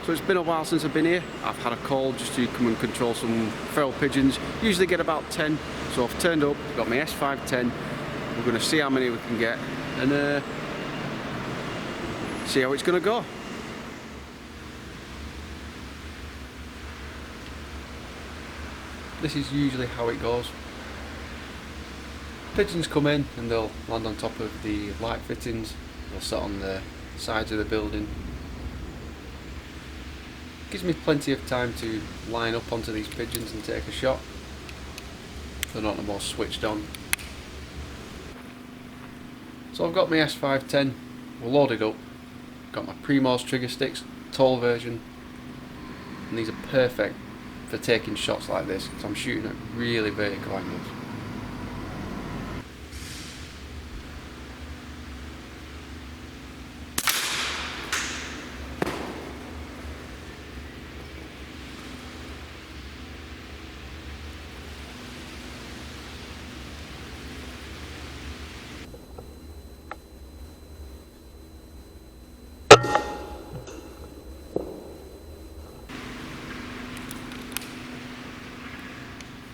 So it's been a while since I've been here. I've had a call just to come and control some feral pigeons. Usually get about 10, so I've turned up, got my S510. We're going to see how many we can get and see how it's going to go. This is usually how it goes. Pigeons come in and they'll land on top of the light fittings. They'll sit on the sides of the building. Gives me plenty of time to line up onto these pigeons and take a shot. They're not the most switched on. So I've got my S510, we're loaded up. Got my Primos trigger sticks, tall version, and these are perfect for taking shots like this because I'm shooting at really vertical angles.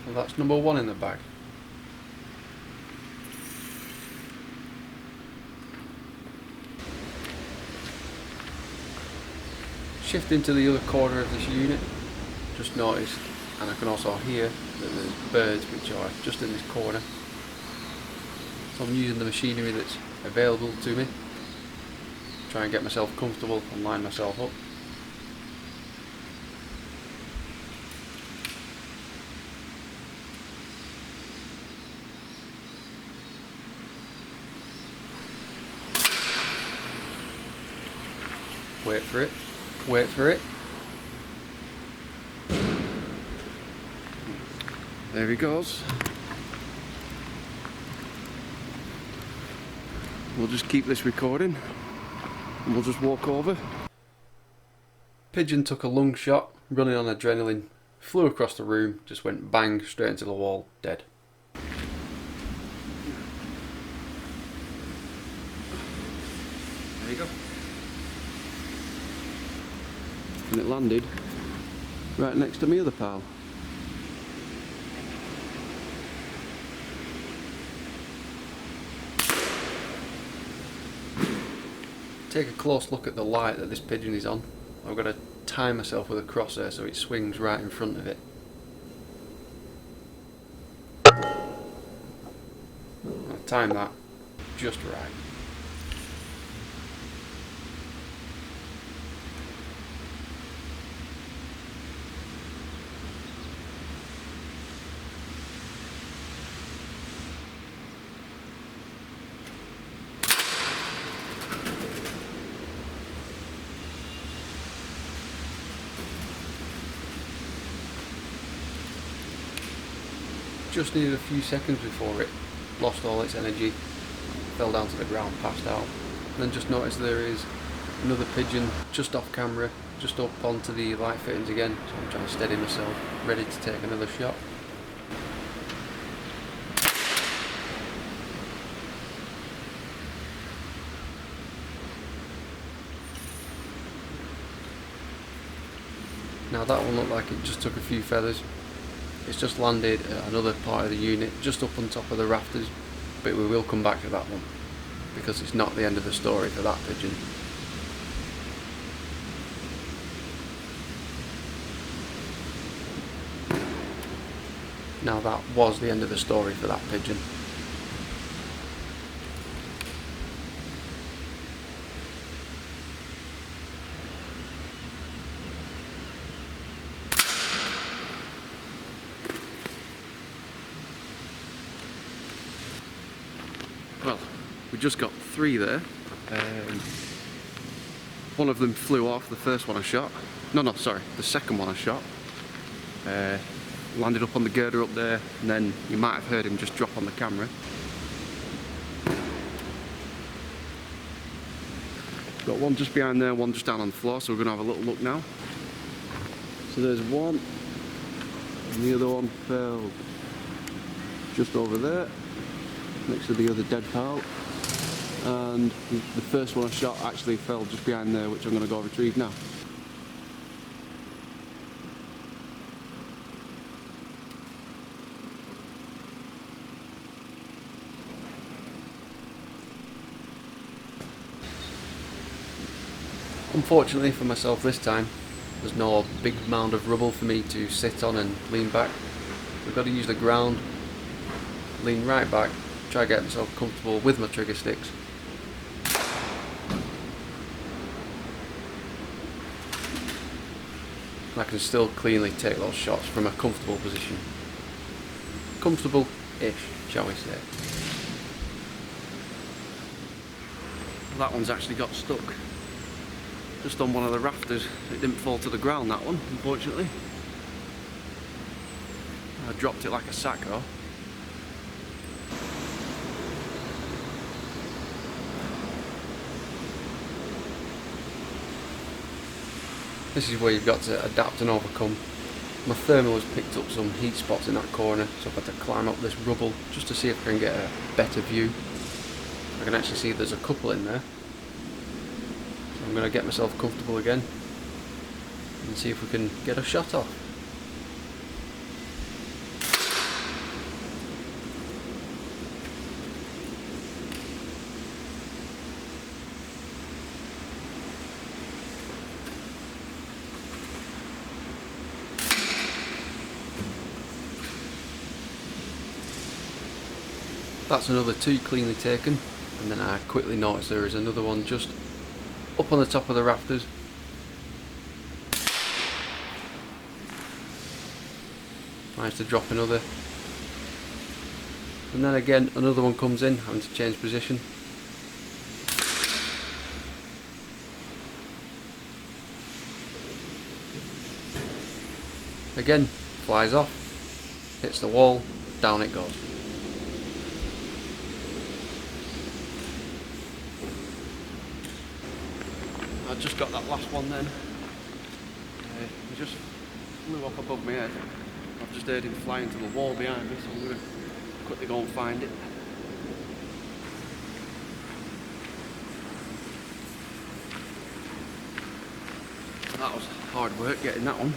Well, that's number one in the bag. Shifting to the other corner of this unit, just noticed, and I can also hear that there's birds which are just in this corner. So I'm using the machinery that's available to me, try and get myself comfortable and line myself up. Wait for it, wait for it. There he goes. We'll just keep this recording and we'll just walk over. Pigeon took a lung shot, running on adrenaline, flew across the room, just went bang straight into the wall, dead. There you go. And it landed right next to my other pal. Take a close look at the light that this pigeon is on. I've got to time myself with a crosshair so it swings right in front of it. I'll time that just right. Just needed a few seconds before it lost all its energy, fell down to the ground, passed out, and then just noticed there is another pigeon just off camera, just up onto the light fittings again, so I'm trying to steady myself, ready to take another shot. Now that one looked like it just took a few feathers. It's just landed at another part of the unit, just up on top of the rafters, but we will come back to that one, because it's not the end of the story for that pigeon. Now that was the end of the story for that pigeon. Well, we just got three there. One of them flew off, the first one I shot. Sorry, the second one I shot. Landed up on the girder up there, and then you might have heard him just drop on the camera. Got one just behind there, one just down on the floor, so we're going to have a little look now. So there's one, and the other one fell just over there, next to the other dead pal. And the first one I shot actually fell just behind there, which I'm going to go retrieve now. Unfortunately for myself this time, there's no big mound of rubble for me to sit on and lean back. I've got to use the ground, lean right back, try to get myself comfortable with my trigger sticks. I can still cleanly take those shots from a comfortable position. Comfortable-ish, shall we say. That one's actually got stuck just on one of the rafters. It didn't fall to the ground, that one, unfortunately. I dropped it like a sack though. This is where you've got to adapt and overcome. My thermal has picked up some heat spots in that corner, so I've had to climb up this rubble just to see if I can get a better view. I can actually see there's a couple in there. So I'm going to get myself comfortable again and see if we can get a shot off. That's another two cleanly taken, and then I quickly noticed there is another one just up on the top of the rafters. Managed to drop another, and then again another one comes in, having to change position. Again, flies off, hits the wall, down it goes. I just got that last one then. He just flew up above my head. I've just heard him fly into the wall behind me, so I'm going to quickly go and find it. That was hard work getting that one.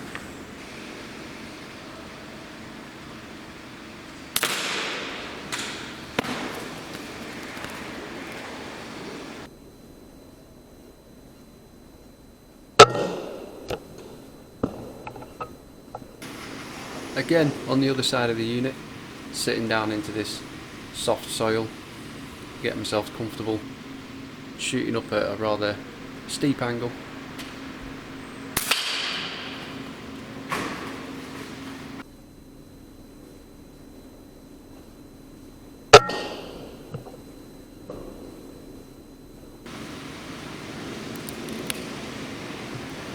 Again, on the other side of the unit, sitting down into this soft soil, getting myself comfortable, shooting up at a rather steep angle.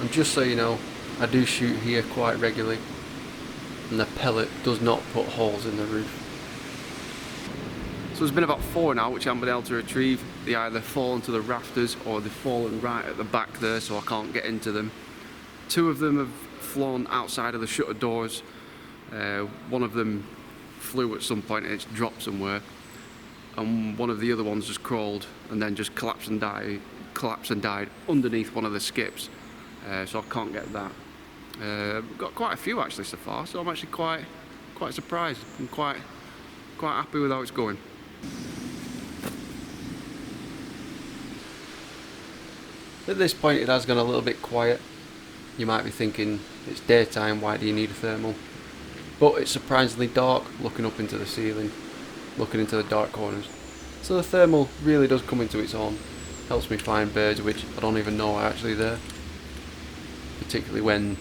And just so you know, I do shoot here quite regularly, and the pellet does not put holes in the roof. So there's been about 4 now which I haven't been able to retrieve. They either fall into the rafters or they've fallen right at the back there, so I can't get into them. 2 of them have flown outside of the shutter doors. One of them flew at some point and it's dropped somewhere, and one of the other ones just crawled and then just collapsed and died underneath one of the skips, so I can't get that. We've got quite a few actually so far, so I'm actually quite surprised and quite happy with how it's going. At this point it has gone a little bit quiet. You might be thinking, it's daytime, why do you need a thermal? But it's surprisingly dark, looking up into the ceiling, looking into the dark corners. So the thermal really does come into its own. Helps me find birds which I don't even know are actually there. Particularly when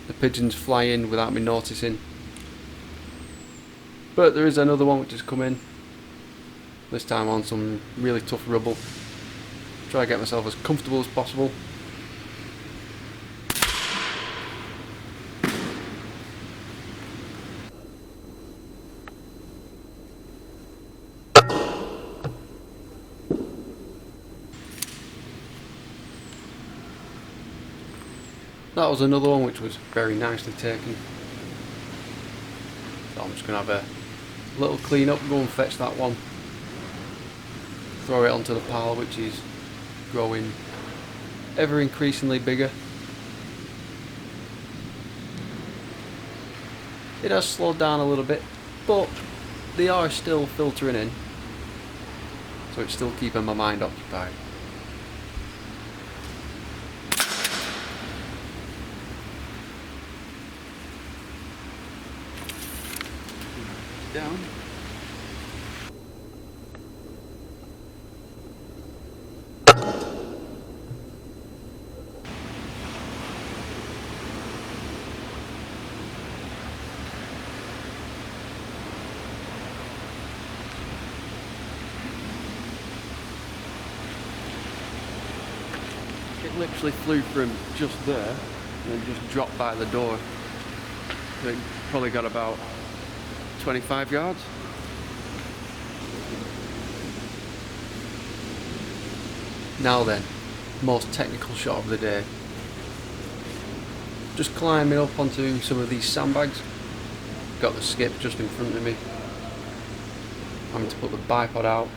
the pigeons fly in without me noticing. But there is another one which has come in, this time on some really tough rubble. Try to get myself as comfortable as possible. That was another one which was very nicely taken. So I'm just going to have a little clean up, go and fetch that one. Throw it onto the pile, which is growing ever increasingly bigger. It has slowed down a little bit, but they are still filtering in, so it's still keeping my mind occupied. down. It literally flew from just there and then just dropped by the door. It probably got about 25 yards. Now then, most technical shot of the day. Just climbing up onto some of these sandbags. Got the skip just in front of me. Having to put the bipod out.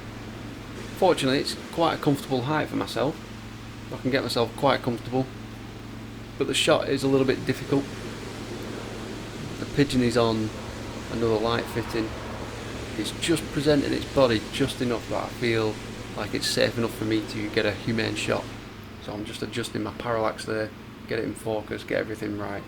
Fortunately, it's quite a comfortable height for myself. I can get myself quite comfortable, but the shot is a little bit difficult. The pigeon is on another light fitting. It's just presenting its body just enough that I feel like it's safe enough for me to get a humane shot. So I'm just adjusting my parallax there, get it in focus, get everything right.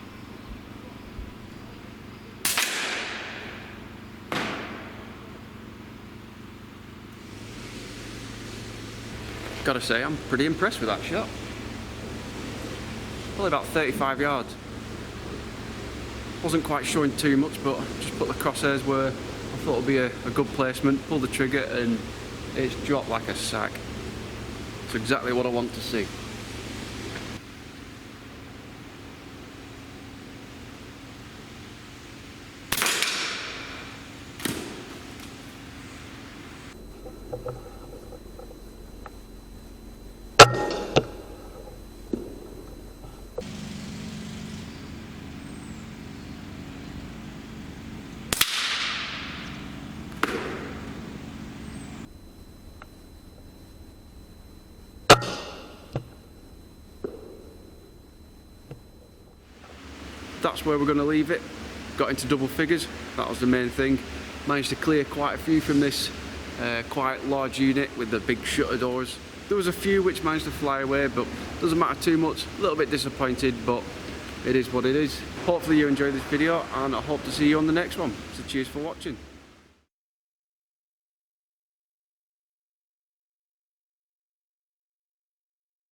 Gotta say, I'm pretty impressed with that shot. Probably about 35 yards. Wasn't quite showing too much, but just put the crosshairs where I thought would be a good placement, pulled the trigger and it's dropped like a sack. It's exactly what I want to see. That's where we're going to leave it. Got into double figures, that was the main thing. Managed to clear quite a few from this quite large unit with the big shutter doors. There was a few which managed to fly away, but doesn't matter too much. A little bit disappointed, but it is what it is. Hopefully you enjoyed this video and I hope to see you on the next one. So cheers for watching.